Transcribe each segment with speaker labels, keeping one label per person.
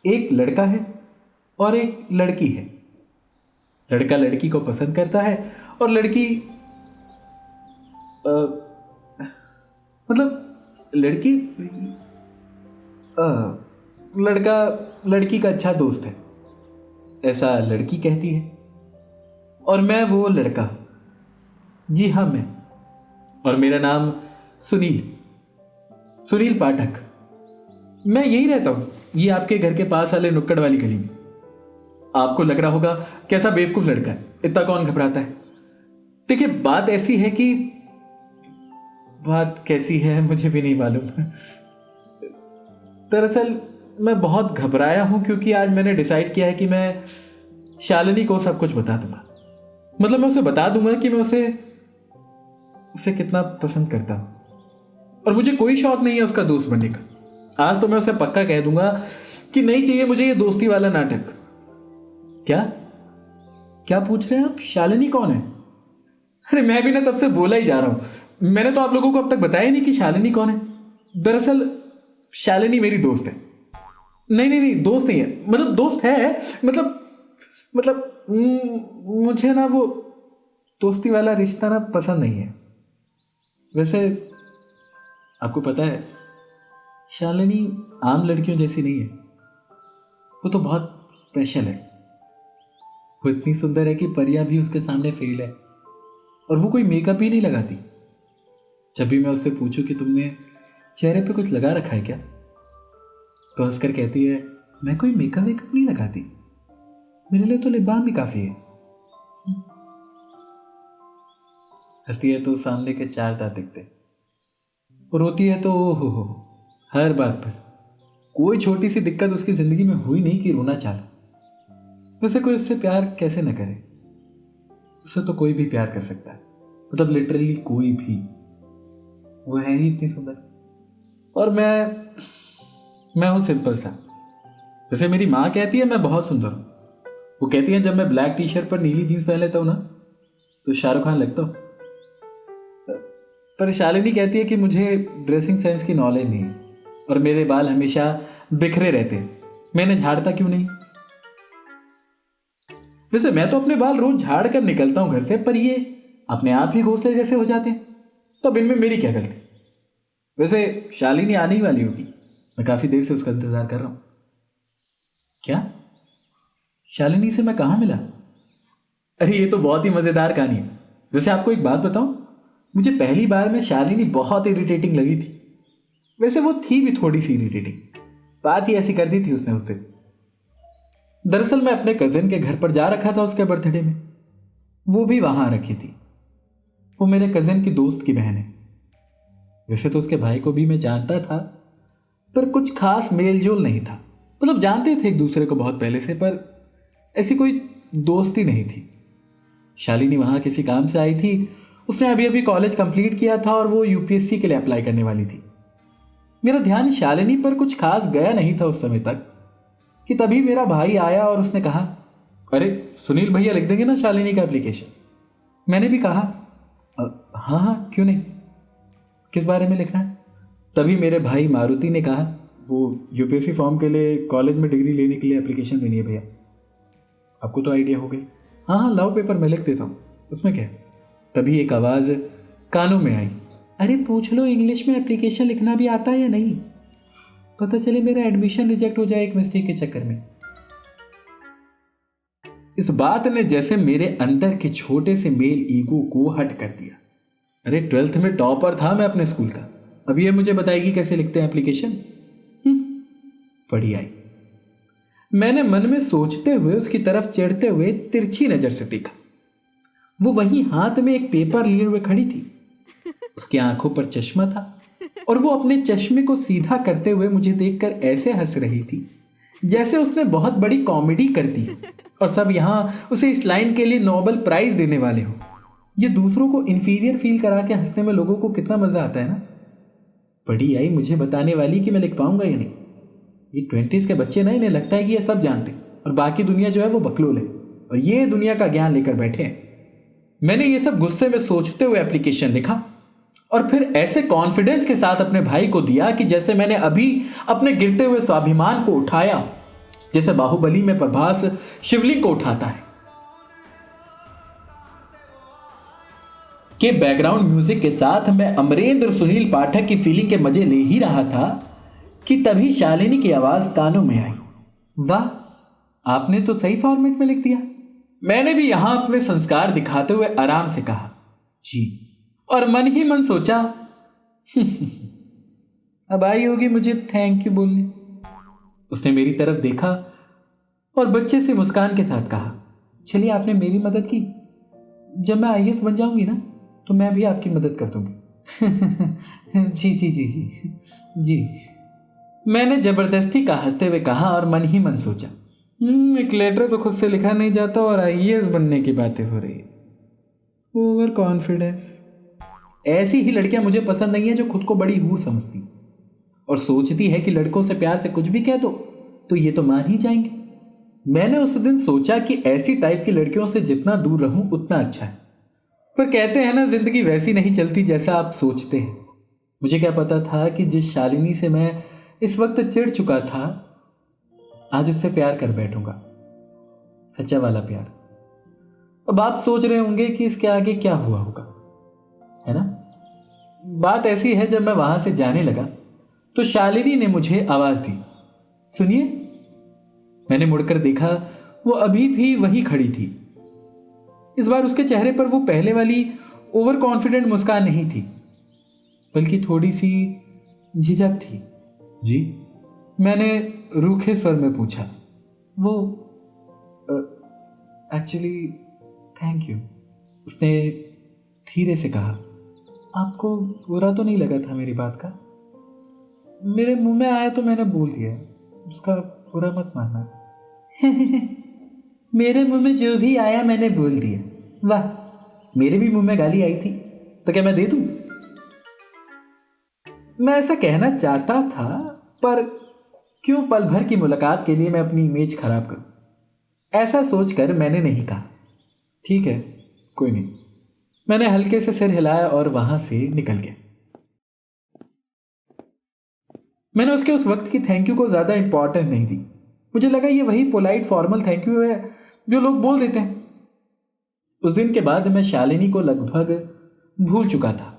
Speaker 1: एक लड़का है और एक लड़की है। लड़का लड़की को पसंद करता है और लड़की मतलब लड़की लड़का लड़की का अच्छा दोस्त है, ऐसा लड़की कहती है। और मैं वो लड़का, जी हाँ मैं, और मेरा नाम सुनील सुनील पाठक। मैं यही रहता हूँ, ये आपके घर के पास वाले नुक्कड़ वाली गली में। आपको लग रहा होगा कैसा बेवकूफ लड़का है, इतना कौन घबराता है। देखिए बात ऐसी है कि बात कैसी है मुझे भी नहीं मालूम। दरअसल मैं बहुत घबराया हूं क्योंकि आज मैंने डिसाइड किया है कि मैं शालिनी को सब कुछ बता दूंगा। मतलब मैं उसे बता दूंगा कि मैं उसे कितना पसंद करता हूं और मुझे कोई शौक नहीं है उसका दोस्त बनने का। आज तो मैं उसे पक्का कह दूंगा कि नहीं चाहिए मुझे ये दोस्ती वाला नाटक। क्या क्या पूछ रहे हैं आप, शालिनी कौन है? अरे मैं भी ना तब से बोला ही जा रहा हूं, मैंने तो आप लोगों को अब तक बताया नहीं कि शालिनी कौन है। दरअसल शालिनी मेरी दोस्त है। नहीं नहीं नहीं, दोस्त नहीं है, मतलब दोस्त है, मतलब मुझे ना वो दोस्ती वाला रिश्ता ना पसंद नहीं है। वैसे आपको पता है शालिनी आम लड़कियों जैसी नहीं है, वो तो बहुत स्पेशल है। वो इतनी सुंदर है कि परियां भी उसके सामने फेल है। और वो कोई मेकअप ही नहीं लगाती। जब भी मैं उससे पूछूं कि तुमने चेहरे पे कुछ लगा रखा है क्या, तो हंसकर कहती है मैं कोई मेकअप वेकअप नहीं लगाती, मेरे लिए तो लिप बाम ही काफी है। हंसती है तो सामने के चार दांत दिखते, और रोती है तो हो हर बात पर। कोई छोटी सी दिक्कत उसकी जिंदगी में हुई नहीं कि रोना चाहा। वैसे कोई उससे प्यार कैसे न करे, उससे तो कोई भी प्यार कर सकता है, मतलब लिटरली कोई भी। वो है ही इतनी सुंदर। और मैं हूं सिंपल सा। वैसे मेरी माँ कहती है मैं बहुत सुंदर हूं। वो कहती है जब मैं ब्लैक टी शर्ट पर नीली जींस पहन लेता हूं ना तो शाहरुख खान लगता हूं। पर शालिनी कहती है कि मुझे ड्रेसिंग सेंस की नॉलेज नहीं है और मेरे बाल हमेशा बिखरे रहते हैं, मैंने झाड़ता क्यों नहीं। वैसे मैं तो अपने बाल रोज झाड़ कर निकलता हूं घर से, पर ये अपने आप ही घोंसले जैसे हो जाते हैं, तब इनमें मेरी क्या गलती। वैसे शालिनी आने ही वाली होगी, मैं काफी देर से उसका इंतजार कर रहा हूं। क्या शालिनी से मैं कहां मिला? अरे ये तो बहुत ही मजेदार कहानी है। वैसे आपको एक बात बताऊं, मुझे पहली बार में शालिनी बहुत इरिटेटिंग लगी थी। वैसे वो थी भी थोड़ी सी इरिटेटिंग, बात ही ऐसी कर दी थी उसने उस दिन। दरअसल मैं अपने कजिन के घर पर जा रखा था उसके बर्थडे में, वो भी वहां रखी थी। वो मेरे कजिन की दोस्त की बहन है। वैसे तो उसके भाई को भी मैं जानता था, पर कुछ खास मेल जोल नहीं था। मतलब जानते थे एक दूसरे को बहुत पहले से, पर ऐसी कोई दोस्ती नहीं थी। शालिनी वहां किसी काम से आई थी, उसने अभी अभी कॉलेज कंप्लीट किया था और वो यूपीएससी के लिए अप्लाई करने वाली थी। मेरा ध्यान शालिनी पर कुछ खास गया नहीं था उस समय तक कि तभी मेरा भाई आया और उसने कहा अरे सुनील भैया लिख देंगे ना शालिनी का एप्लीकेशन। मैंने भी कहा हाँ हाँ क्यों नहीं, किस बारे में लिखना है। तभी मेरे भाई मारुति ने कहा वो यूपीएससी फॉर्म के लिए कॉलेज में डिग्री लेने के लिए एप्लीकेशन देनी है भैया। आपको तो आइडिया हो गई। हाँ हाँ लाओ पेपर मैं लिख देता हूँ, उसमें क्या है। तभी एक आवाज़ कानों में आई, अरे पूछ लो इंग्लिश में एप्लीकेशन लिखना भी आता है या नहीं, पता चले मेरा एडमिशन रिजेक्ट हो जाए एक मिस्टेक के चक्कर में। इस बात ने जैसे मेरे अंदर के छोटे से मेल ईगो को हट कर दिया। अरे 12th में टॉपर था मैं अपने स्कूल का, अब ये मुझे बताएगी कैसे लिखते हैं एप्लीकेशन। पढ़ी आई। मैंने मन में सोचते हुए उसकी तरफ चिढ़ते हुए तिरछी नजर से देखा। वो वहीं हाथ में एक पेपर लिए हुए खड़ी थी। उसकी आंखों पर चश्मा था और वो अपने चश्मे को सीधा करते हुए मुझे देखकर ऐसे हंस रही थी जैसे उसने बहुत बड़ी कॉमेडी कर दी और सब यहां उसे इस लाइन के लिए नोबेल प्राइज देने वाले हो। ये दूसरों को इंफीरियर फील करा के हंसने में लोगों को कितना मजा आता है ना। पढ़ी आई मुझे बताने वाली कि मैं लिख पाऊंगा या नहीं। ये 20s के बच्चे ना, इन्हें लगता है कि ये सब जानते हैं और बाकी दुनिया जो है वो बकलोल है और ये दुनिया का ज्ञान लेकर बैठे हैं। मैंने ये सब गुस्से में सोचते हुए एप्लीकेशन लिखा और फिर ऐसे कॉन्फिडेंस के साथ अपने भाई को दिया कि जैसे मैंने अभी अपने गिरते हुए स्वाभिमान को उठाया, जैसे बाहुबली में प्रभास शिवलिंग को उठाता है। के बैकग्राउंड म्यूजिक के साथ मैं अमरेंद्र सुनील पाठक की फीलिंग के मजे ले ही रहा था कि तभी शालिनी की आवाज कानों में आई। वाह, आपने तो सही फॉर्मेट में लिख दिया। मैंने भी यहां अपने संस्कार दिखाते हुए आराम से कहा जी, और मन ही मन सोचा अब आई होगी मुझे थैंक यू बोलने। उसने मेरी तरफ देखा और बच्चे से मुस्कान के साथ कहा, चलिए आपने मेरी मदद की, जब मैं आईएएस बन जाऊंगी ना तो मैं भी आपकी मदद कर दूंगी। जी जी जी जी जी, मैंने जबरदस्ती का हंसते हुए कहा और मन ही मन सोचा, एक लेटर तो खुद से लिखा नहीं जाता और आईएएस बनने की बातें हो रही है। Over confidence. ऐसी ही लड़कियां मुझे पसंद नहीं है जो खुद को बड़ी हूर समझती और सोचती है कि लड़कों से प्यार से कुछ भी कह दो तो ये तो मान ही जाएंगे। मैंने उस दिन सोचा कि ऐसी टाइप की लड़कियों से जितना दूर रहूं उतना अच्छा है, पर कहते हैं ना जिंदगी वैसी नहीं चलती जैसा आप सोचते हैं। मुझे क्या पता था कि जिस शालिनी से मैं इस वक्त चिढ़ चुका था आज उससे प्यार कर बैठूंगा, सच्चा वाला प्यार। अब आप सोच रहे होंगे कि इसके आगे क्या हुआ होगा, है ना। बात ऐसी है, जब मैं वहां से जाने लगा तो शालिनी ने मुझे आवाज दी, सुनिए। मैंने मुड़कर देखा, वो अभी भी वहीं खड़ी थी। इस बार उसके चेहरे पर वो पहले वाली ओवर कॉन्फिडेंट मुस्कान नहीं थी, बल्कि थोड़ी सी झिझक थी। जी, मैंने रूखे स्वर में पूछा। वो एक्चुअली थैंक यू, उसने धीरे से कहा। आपको बुरा तो नहीं लगा था मेरी बात का? मेरे मुंह में आया तो मैंने बोल दिया, उसका बुरा मत मानना। मेरे मुंह में जो भी आया मैंने बोल दिया। वाह, मेरे भी मुंह में गाली आई थी तो क्या मैं दे दूं? मैं ऐसा कहना चाहता था, पर क्यों पल भर की मुलाकात के लिए मैं अपनी इमेज खराब करूं? ऐसा सोचकर मैंने नहीं कहा ठीक है कोई नहीं। मैंने हल्के से सिर हिलाया और वहां से निकल गया। मैंने उसके उस वक्त की थैंक यू को ज्यादा इंपॉर्टेंट नहीं दी। मुझे लगा ये वही पोलाइट फॉर्मल थैंक यू है जो लोग बोल देते हैं। उस दिन के बाद मैं शालिनी को लगभग भूल चुका था।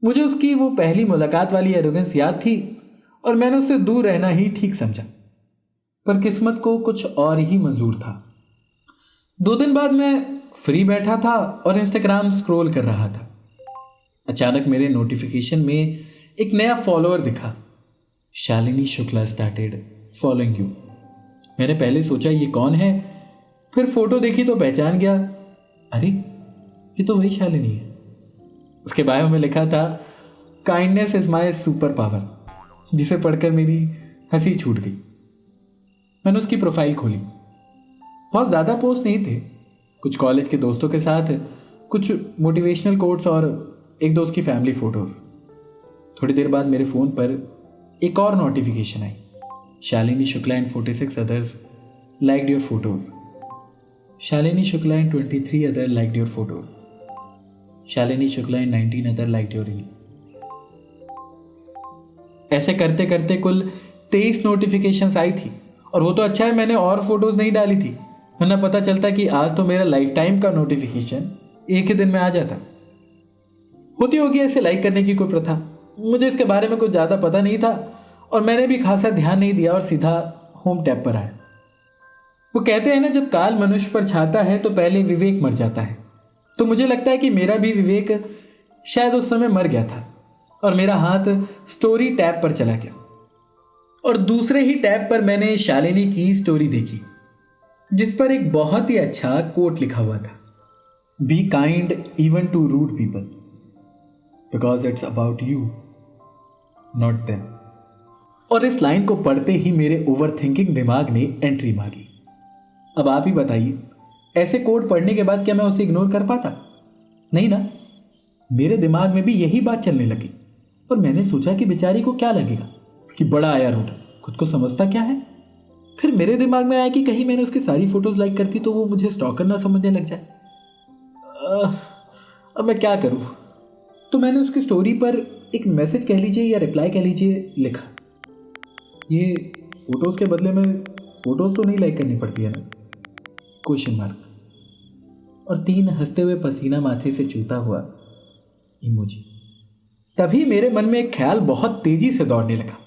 Speaker 1: मुझे उसकी वो पहली मुलाकात वाली एरोगेंस याद थी और मैंने उससे दूर रहना ही ठीक समझा, पर किस्मत को कुछ और ही मंजूर था। 2 दिन बाद मैं फ्री बैठा था और इंस्टाग्राम स्क्रॉल कर रहा था। अचानक मेरे नोटिफिकेशन में एक नया फॉलोअर दिखा, Shalini Shukla started following you. मैंने पहले सोचा ये कौन है, फिर फोटो देखी तो पहचान गया, अरे ये तो वही शालिनी है। उसके बायो में लिखा था kindness is my super power, जिसे पढ़कर मेरी हंसी छूट गई। मैंने उसकी प्रोफाइल खोली। बहुत ज़्यादा पोस्ट नहीं थे, कुछ कॉलेज के दोस्तों के साथ, कुछ मोटिवेशनल कोट्स और एक दोस्त की फैमिली फोटोज। थोड़ी देर बाद मेरे फ़ोन पर एक और notification I, Shalini Shukla and 46 others liked your photos. Shalini Shukla and 23 other liked your photos. Shalini Shukla and 19 other liked your reel. ऐसे करते करते कुल 23 नोटिफिकेशंस आई थी। और वो तो अच्छा है मैंने और फोटोज नहीं डाली थी, वरना पता चलता कि आज तो मेरा लाइफ टाइम का नोटिफिकेशन एक ही दिन में आ जाता। होती होगी ऐसे लाइक करने की कोई प्रथा, मुझे इसके बारे में कुछ ज़्यादा पता नहीं था और मैंने भी खासा ध्यान नहीं दिया और सीधा होम टैब पर आया। वो कहते हैं ना, जब काल मनुष्य पर छाता है तो पहले विवेक मर जाता है। तो मुझे लगता है कि मेरा भी विवेक शायद उस समय मर गया था और मेरा हाथ स्टोरी टैब पर चला गया और दूसरे ही टैब पर मैंने शालिनी की स्टोरी देखी, जिस पर एक बहुत ही अच्छा कोट लिखा हुआ था, be kind even to rude people because it's about you not them. और इस लाइन को पढ़ते ही मेरे ओवर थिंकिंग दिमाग ने एंट्री मार ली। अब आप ही बताइए, ऐसे कोट पढ़ने के बाद क्या मैं उसे इग्नोर कर पाता? नहीं ना। मेरे दिमाग में भी यही बात चलने लगी और मैंने सोचा कि बेचारी को क्या लगेगा कि बड़ा आया रूठा, खुद को समझता क्या है। फिर मेरे दिमाग में आया कि कहीं मैंने उसकी सारी फोटोज लाइक कर दी तो वो मुझे स्टॉकर ना समझने लग जाए। अब मैं क्या करूं? तो मैंने उसकी स्टोरी पर एक मैसेज कह लीजिए या रिप्लाई कह लीजिए लिखा। ये फोटोज के बदले में फोटोज तो नहीं लाइक करनी पड़ती है ना? क्वेश्चन मार्क और 3 हंसते हुए पसीना माथे से चूता हुआ इमोजी। तभी मेरे मन में एक ख्याल बहुत तेजी से दौड़ने लगा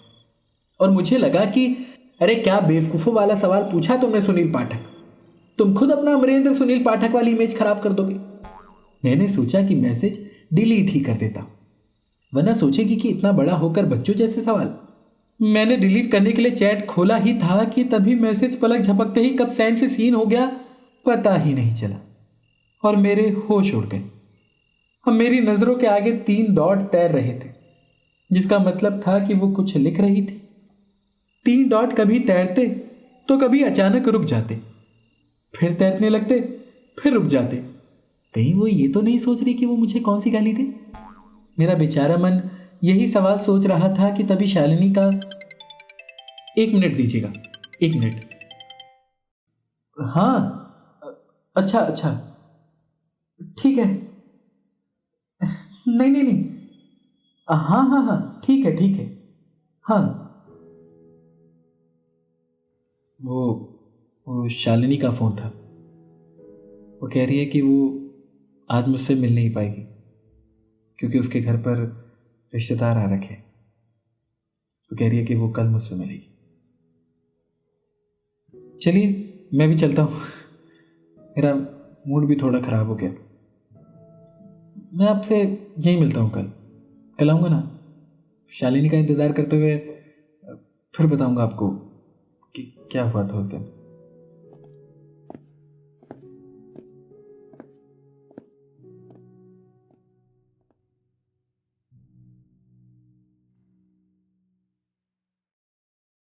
Speaker 1: और मुझे लगा कि अरे क्या बेवकूफ़ों वाला सवाल पूछा तुमने सुनील पाठक, तुम खुद अपना अमरेंद्र सुनील पाठक वाली इमेज खराब कर दोगे। मैंने सोचा कि मैसेज डिलीट ही कर देता, वरना सोचेगी कि इतना बड़ा होकर बच्चों जैसे सवाल। मैंने डिलीट करने के लिए चैट खोला ही था कि तभी मैसेज पलक झपकते ही कब सेंड से सीन हो गया पता ही नहीं चला और मेरे होश उड़ गए। अब मेरी नज़रों के आगे 3 डॉट तैर रहे थे, जिसका मतलब था कि वो कुछ लिख रही थी। 3 डॉट कभी तैरते तो कभी अचानक रुक जाते, फिर तैरने लगते, फिर रुक जाते। कहीं वो ये तो नहीं सोच रही कि वो मुझे कौन सी गाली दे। मेरा बेचारा मन यही सवाल सोच रहा था कि तभी शालिनी का 1 मिनट दीजिएगा, 1 मिनट। हाँ अच्छा अच्छा ठीक है। नहीं नहीं नहीं, हाँ हाँ हाँ ठीक है हाँ। वो शालिनी का फ़ोन था। वो कह रही है कि वो आज मुझसे मिल नहीं पाएगी क्योंकि उसके घर पर रिश्तेदार आ रखे हैं। तो कह रही है कि वो कल मुझसे मिलेगी। चलिए मैं भी चलता हूँ, मेरा मूड भी थोड़ा ख़राब हो गया। मैं आपसे यहीं मिलता हूँ कल आऊँगा ना। शालिनी का इंतज़ार करते हुए फिर बताऊँगा आपको कि क्या हुआ था उस दिन।